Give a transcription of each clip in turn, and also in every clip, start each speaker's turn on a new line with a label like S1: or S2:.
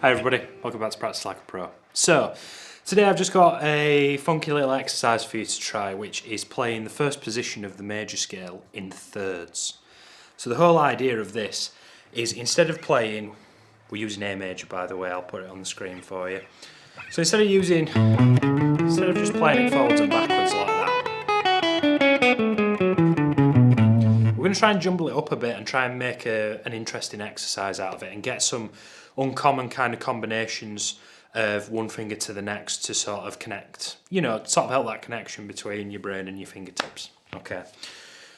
S1: Hi everybody, welcome back to Practice Like a Pro. So, today I've just got a funky little exercise for you to try, which is playing the first position of the major scale in thirds. So the whole idea of this is instead of playing, we're using A major by the way, I'll put it on the screen for you. So instead of just playing it forwards and backwards like that, we're going to try and jumble it up a bit and try and make an interesting exercise out of it and get some uncommon kind of combinations of one finger to the next to sort of connect, sort of help that connection between your brain and your fingertips. Okay.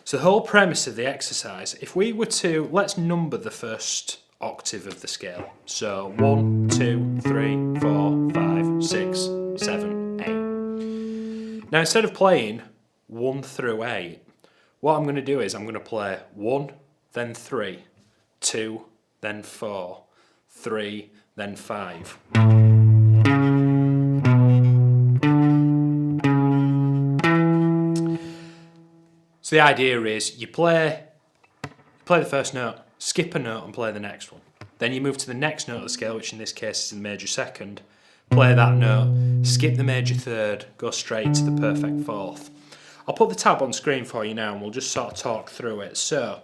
S1: So the whole premise of the exercise, if we were to, let's number the first octave of the scale. So 1, 2, 3, 4, 5, 6, 7, 8. Now instead of playing 1 through 8, what I'm going to do is I'm going to play 1, then 3, 2, then 4, 3, then 5. So the idea is you play the first note, skip a note and play the next one. Then you move to the next note of the scale, which in this case is the major second, play that note, skip the major third, go straight to the perfect fourth. I'll put the tab on screen for you now and we'll just sort of talk through it. So,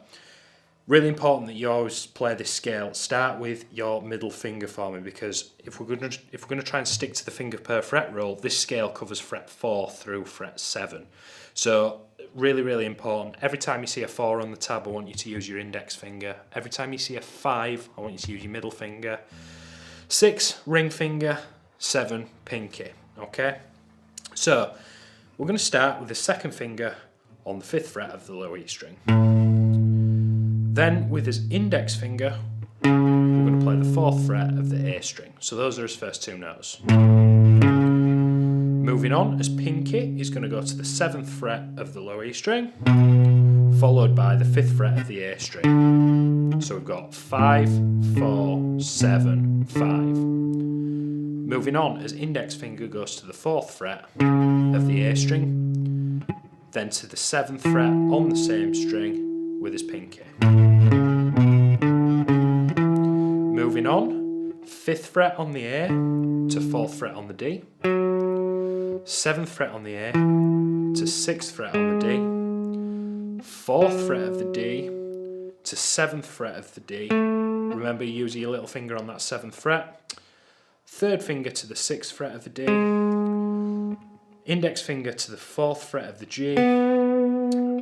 S1: really important that you always play this scale. Start with your middle finger for me, because if we're going to try and stick to the finger per fret rule, this scale covers fret 4 through fret 7. So really important. Every time you see a 4 on the tab, I want you to use your index finger. Every time you see a 5, I want you to use your middle finger. 6, ring finger. 7, pinky. Okay? So we're going to start with the second finger on the 5th fret of the low E string. Then with his index finger, we're going to play the 4th fret of the A string. So those are his first two notes. Moving on, as pinky, he's going to go to the 7th fret of the low E string, followed by the 5th fret of the A string. So we've got 5, 4, 7, 5. Moving on, as index finger goes to the 4th fret of the A string, then to the 7th fret on the same string with his pinky. Moving on, 5th fret on the A to 4th fret on the D, 7th fret on the A to 6th fret on the D, 4th fret of the D to 7th fret of the D. Remember, you use your little finger on that 7th fret. 3rd finger to the 6th fret of the D, index finger to the 4th fret of the G,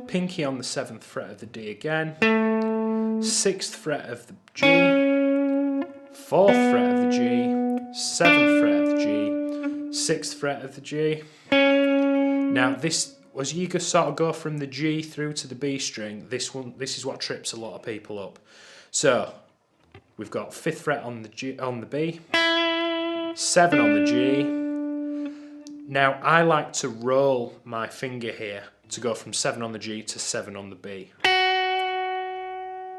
S1: pinky on the 7th fret of the D again, 6th fret of the G, 4th fret of the G, 7th fret of the G, 6th fret of the G. Now this, as you sort of go from the G through to the B string, this is what trips a lot of people up. So we've got 5th fret on the G, on the B, 7 on the G. Now I like to roll my finger here to go from 7 on the G to 7 on the B.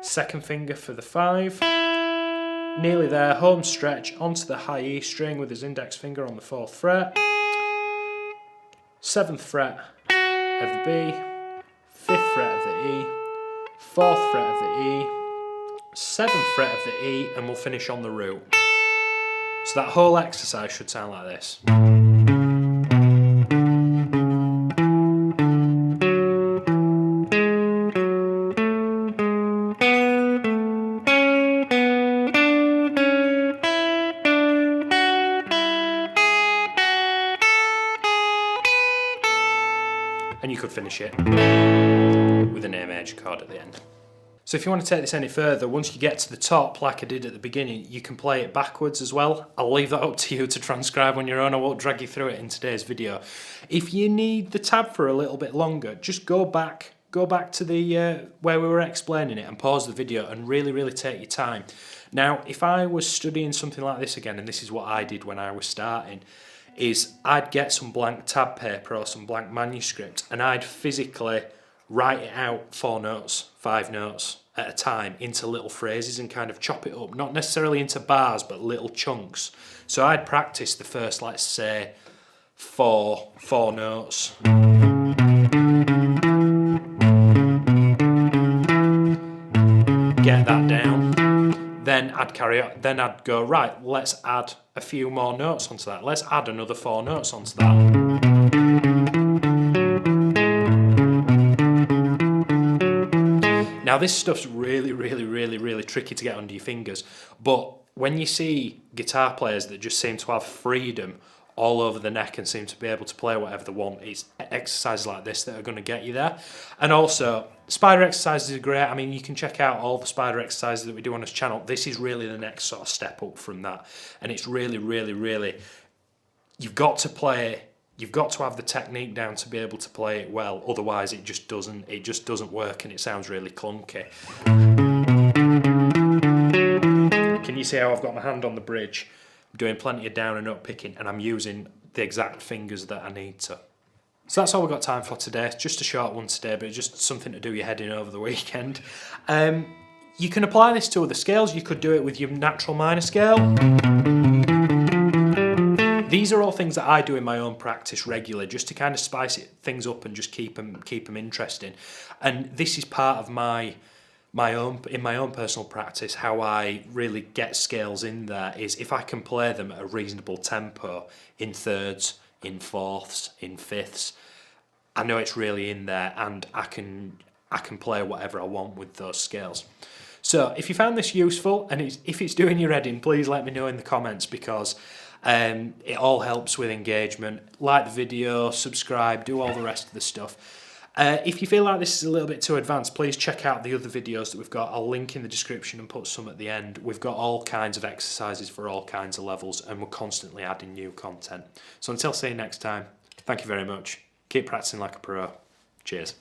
S1: Second finger for the 5. Nearly there, home stretch onto the high E string with his index finger on the 4th fret. 7th fret of the B, 5th fret of the E, 4th fret of the E, 7th fret of the E, and we'll finish on the root. So that whole exercise should sound like this. And you could finish it with an A major chord at the end. So if you want to take this any further, once you get to the top, like I did at the beginning, you can play it backwards as well. I'll leave that up to you to transcribe on your own. I won't drag you through it in today's video. If you need the tab for a little bit longer, just go back to the where we were explaining it and pause the video and really take your time. Now, if I was studying something like this again, and this is what I did when I was starting, is I'd get some blank tab paper or some blank manuscript and I'd physically write it out 4 notes, 5 notes at a time into little phrases and kind of chop it up, not necessarily into bars but little chunks. So I'd practice the first, let's say, 4 notes. Get that down. then I'd carry on. Then I'd go, right, let's add a few more notes onto that. Let's add another 4 notes onto that. Now this stuff's really tricky to get under your fingers, but when you see guitar players that just seem to have freedom all over the neck and seem to be able to play whatever they want, it's exercises like this that are going to get you there. And also, spider exercises are great. I mean, you can check out all the spider exercises that we do on this channel. This is really the next sort of step up from that, and it's really you've got to play. You've got to have the technique down to be able to play it well. Otherwise, it just doesn't work, and it sounds really clunky. Can you see how I've got my hand on the bridge? I'm doing plenty of down and up picking, and I'm using the exact fingers that I need to. So that's all we've got time for today. Just a short one today, but just something to do your head in over the weekend. You can apply this to other scales. You could do it with your natural minor scale. These are all things that I do in my own practice regularly, just to kind of spice things up and just keep them interesting. And this is part of my own personal practice. How I really get scales in there is if I can play them at a reasonable tempo, in thirds, in fourths, in fifths, I know it's really in there, and I can play whatever I want with those scales. So if you found this useful, and if it's doing your head in, please let me know in the comments, because it all helps with engagement. Like the video, subscribe, do all the rest of the stuff. If you feel like this is a little bit too advanced, please check out the other videos that we've got. I'll link in the description and put some at the end. We've got all kinds of exercises for all kinds of levels, and we're constantly adding new content. So until seeing you next time, thank you very much. Keep practicing like a pro. Cheers.